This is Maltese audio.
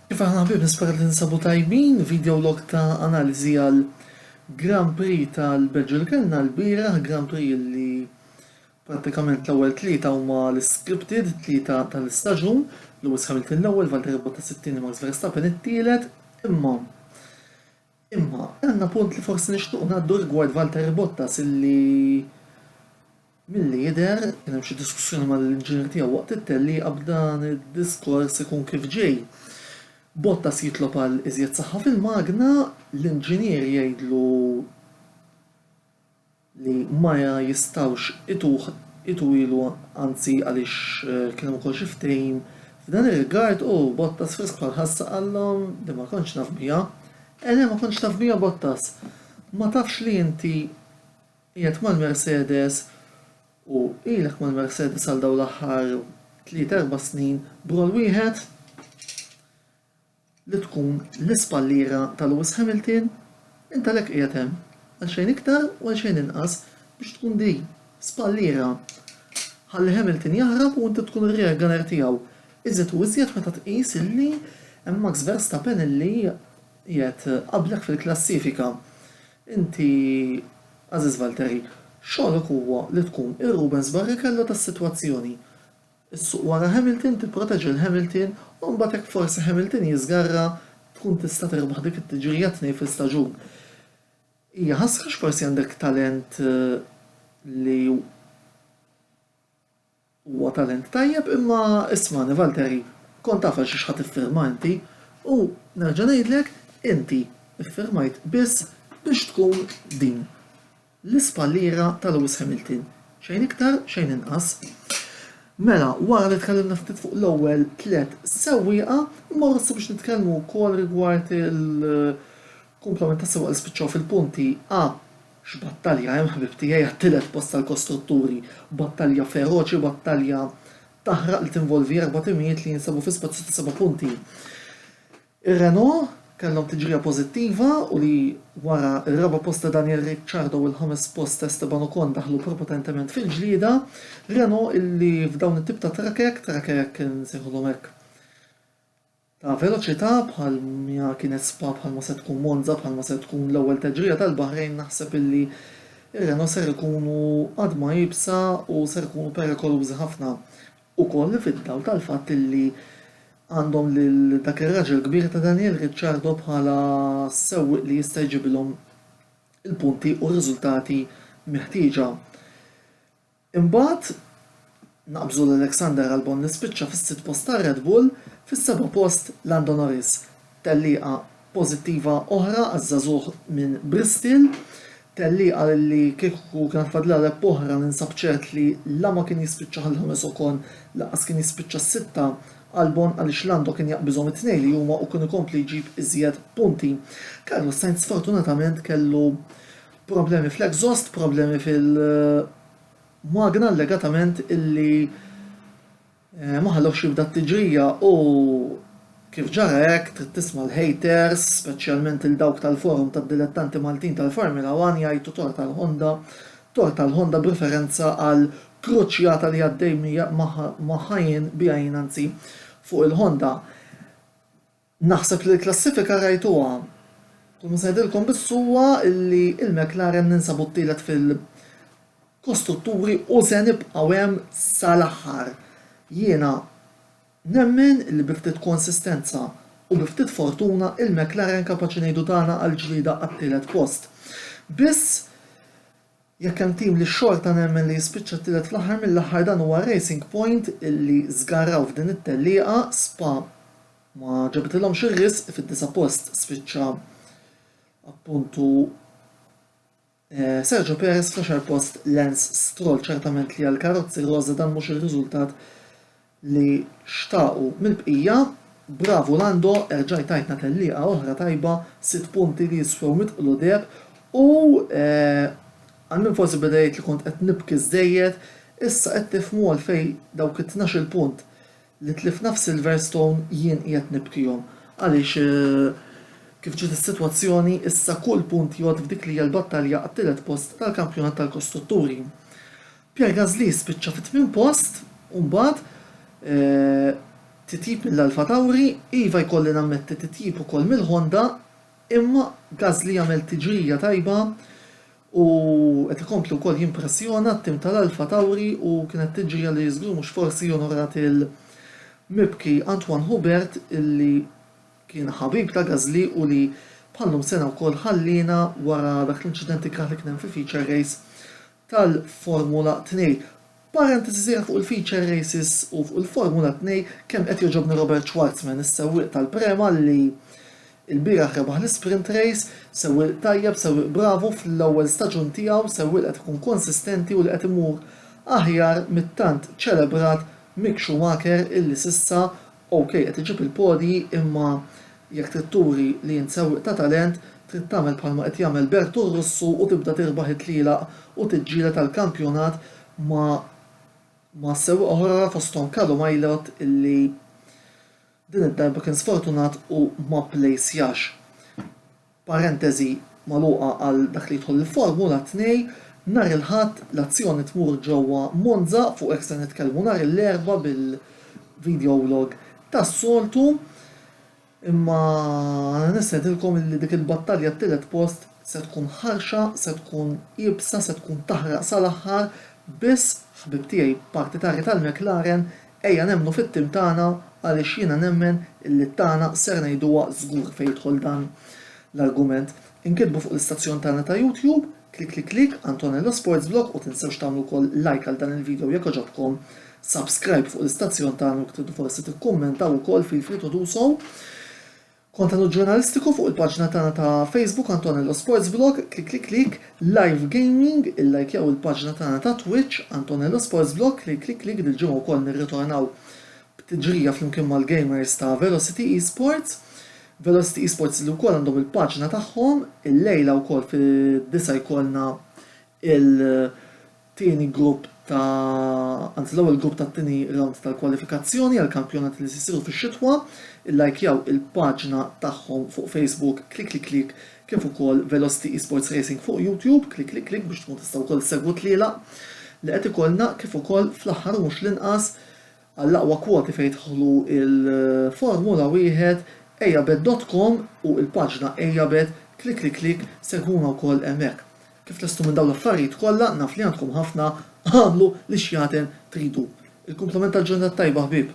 Kif aħna ħbib nispera li nsabu tajbin video log ta' analiżi għal Grand Prix tal-Belġu li kellna l-bieraħ, Grand Prix li prattikament l-ewwel tlieta huma l-scripted, tlieta tal-istaġun, Lewis Hamilton l-ewwel, Valtteri Bottas it-tieni, Max Verstappen it-tielet, imma għandna punt li forsi nixtiequ ngħaddu rigward Valtteri Bottas illi milli jidher kien hemm xi diskussjoni mal-inġinier tiegħu waqt it-telli b'dan id-diskors ikun kif ġej. Bottas jitlob għal iżjed saħħa fil-magna, l-inġinier jgħidlu li ma jistawx itwilu anzi għaliex kien hemm ukoll xi ftehim f'dan ir-rigard u Bottas fil-skwad ħassa qallhom di ma kontx naf biha. Ma kontx naf biha Bottas. Ma tafx li inti qiegħed mal-Mercedes u ilek mal-Mercedes għal dawn l-aħħar 3-4 snin brol wieħed li tkun l-ispallira ta' Lewis Hamilton, inta lek qiegħed hemm għal xejn iktar u għal xejn inqas biex tkun di spallira ħalli Hamilton jaħrab u inti tkun ir-rear gunner tiegħu. Iżjed u iżjed meta tqis illi hemm Max Verstappen illi qiegħed qablek fil-klassifika. Inti Aziz Valtteri, xogħolok huwa li tkun ir-Rubens Barrichello tas-sitwazzjoni. Issuq wara Hamilton tipproteġi l-Hamilton u mbagħad hekk forsi Hamilton jiżgarra tkun tista' tirbaħ dik it-tiġrija tnejn fil-staġun. Hija ħasra forsi għandek talent li huwa talent tajjeb imma ismani Valtteri, kont taf għal xi ħadd iffirma inti u nerġa' ngħidlek inti iffirmajt biss biex tkun din l-ispallira ta' Lewis Hamilton. Xejn iktar, xejn inqas. Mela, wara li tkellimna ftit fuq l-ewwel tliet sewwieqa, imma rassa biex nitkellmu wkoll rigward il-kumplament ta' sewwieqa li spiċċaw fil-punti. X'battalja hemm ħbib tiegħi għat-tielet post tal-kostrutturi, battalja feroċi, battalja taħraq li tinvolvi 4 timijiet li jinsabu fi spazju ta' 7 punti. Ir-Renault kellhom tiġrija pożittiva u li wara r-raba' post ta' Daniel Ricciardo u l-5 post ta' Esteban Ocon daħlu prepotentement fil-ġlieda, Renault illi f'dawn it-tip ta' trakek nsejħulhom hekk ta' veloċità bħal ma kienet Spa bħal ma se tkun Monza bħal ma se tkun l-ewwel teġrija tal-Baħrejn naħseb illi ir-Renault ser ikunu qadma jibsa u ser ikunu perikolużi ħafna ukoll fid-dawl tal-fatt illi għandhom lil dak ir-raġel kbir ta' Daniel Ricciardo bħala sewwieq li jista' jġibilhom il-punti u r-riżultati meħtieġa. Imbagħad naqbżu l-Alexander Albon li spiċċa fis-6 post ta' Red Bull, fis-7 post Lando Norris. Tellieqa pożittiva oħra għaż-żagħżugħ minn Bristol, tellieqa li kieku kien fadla leb oħra ninsab ċert li la ma kien jispiċċa ħal-ħames Ocon laqas kien jispiċċa s-sitta Albon għaliex Lando kien jaqbiżhom it-tnejn li huma u kien ikompli jġib iżjed punti. Carlos Sainz sfortunatament kellu problemi fl-exhaust, problemi fil-magna legatament illi ma ħallewx jibda t-tiġrija u kif ġara hekk trid tisma' l-haters, speċjalment il-dawk tal-forum tad-dilettanti Maltin tal-Formula 1 jgħidu tort tal-Honda b'referenza għal kruċjata li għaddej maħħajn bijajn anzi fuq il-Honda. Naħseb li l-klassifika rajtuha. Kun sejdilkom bis-suwa li il-McLaren ninsabu t-tielet fil-kostrutturi u se nibqgħu hemm sal-aħħar. Jiena nemmen li biftit konsistenza u biftit fortuna il-McLaren kapaċi ngħidu tagħna għall-ġlieda għat-tielet post. Biss jekk hemm tim li xorta nemmen li jispiċċa t-tielet fl-aħħar mill-aħħar dan huwa Racing Point illi żgarraw f'din it-tellieqa Spa ma ġabitilhomx ir-risq fid-9 post spiċċa appuntu Sergio Perez fl-10 post Lance Stroll ċertament li għall-karozzi roża dan mhux ir-riżultat li xtaqu mill-bqija. Bravo Lando, erġaj tajtna tellieqa oħra tajba 6 punti li jiswew mitqlu deb u għal-min forsi bedajt li kont qed nibki żejjed, issa qed tifhmu għalfejn dawk it-12 punt li tlifna f'Silverstone jien qiegħed nibkihom. Għaliex kif ġiet is-sitwazzjoni issa kull punt jgħod f'dik li hija l-battalja għat-tielet post tal-kampjonat tal-kostrutturi. Pierre Gasly spiċċa fit-8 post u mbagħad titjib mill-Alfa Tauri, iva jkolli nammetti titjib ukoll mill-Honda, imma Gasly jagħmel tiġrija tajba u qed ikomplu wkoll jimpressjona t-tim tal-Alfa Tauri u kienet tiġrija li żgur mhux forsi onorat il-mibki Antoine Hubert illi kien ħabib ta' Gasly u li bħallum sena wkoll ħallina wara dak l-inċidenti kraħ li kien hemm fi feature race tal-Formula 2. Parentesi sejra fuq il-feature races u fuq il-Formula 2 kemm qed joġobni Robert Schwarzman, is-sewwieq tal-Prema li il-bieraħ rebaħ l-sprint race, sewwieq tajjeb, sewwieq bravu fl-ewwel staġun tiegħu, sewwieq qed ikun konsistenti u li qed imur aħjar mit-tant ċelebrat Mick Schumacher illi sissa okej qed iġib il-podi imma jekk trid turi li int sewwieq ta' talent trid tagħmel bħalma qed jagħmel Bertu Russu u tibda tirbaħ it-tlielaq u tiġġieled tal-kampjonat ma' sewwieq oħra fosthom Callum Ilott illi din id-darba kien sfortunat u ma plejsjax. Parentesi magħluqa għal dak li jidħol il-Formula 2, nhar il-ħadd l-azzjoni tmur ġewwa Monza fuq hekk se nitkellmu nhar l-erbgħa bil-video vlog tas-soltu. Imma nistedilkom li dik il-battalja t-tielet post se tkun ħarxa, se tkun jibsa, se tkun taħraq sal-aħħar biss ħbib tiegħi partitari tal-McLaren ejja nemmnu fit-tim tagħna għaliex jiena nemmen illi tagħna ser ngħiduha żgur fejn jidħol dan l-argument. Inkitbu fuq l-istazzjon tagħna ta' YouTube, klik Antonello Sports Blog u tinsewx tagħmlu wkoll like għal dan il-video jekk ġobkom, subscribe fuq l-istazzjon tagħna u tridu forsi tikkummentaw ukoll fil-free to do so. Kontenut ġurnalistiku fuq il-paġna tagħna ta' Facebook Antonello Sports Blog, klik Live Gaming, il-lajkjaw il-paġna tagħna ta' Twitch Antonello Sports Blog, klik dil-ġimgħa wkoll nirritornaw b'tiġrija flimkien mal-gamers ta' Velocity Esports. Velocity Esports li wkoll għandhom il-paġna tagħhom, il-lejla wkoll fid-disa jkollna il-tieni grupp anzi l-ewwel grupp tat-tieni round tal-kwalifikazzjoni għal kampjonat li jsiru fix-xitwa, il-lajkjaw il-paġna tagħhom fuq Facebook, klik kif ukoll Velocity Esports Racing fuq YouTube, klik biex tkun tistgħu wkoll segwu tliela li qed ikollna kif ukoll fl-aħħar mhux l-inqas għall-aqwa kwoti fejn jidħlu il-Formula 1 ejjabet.com u il-paġna ejjabet, klik segwuna wkoll hemmhekk. Kif lestu minn dawn l-affarijiet kollha naf li għandkom ħafna għamlu li xjaten tridu. Il-komplement tal-ġurnata tajba ħbib.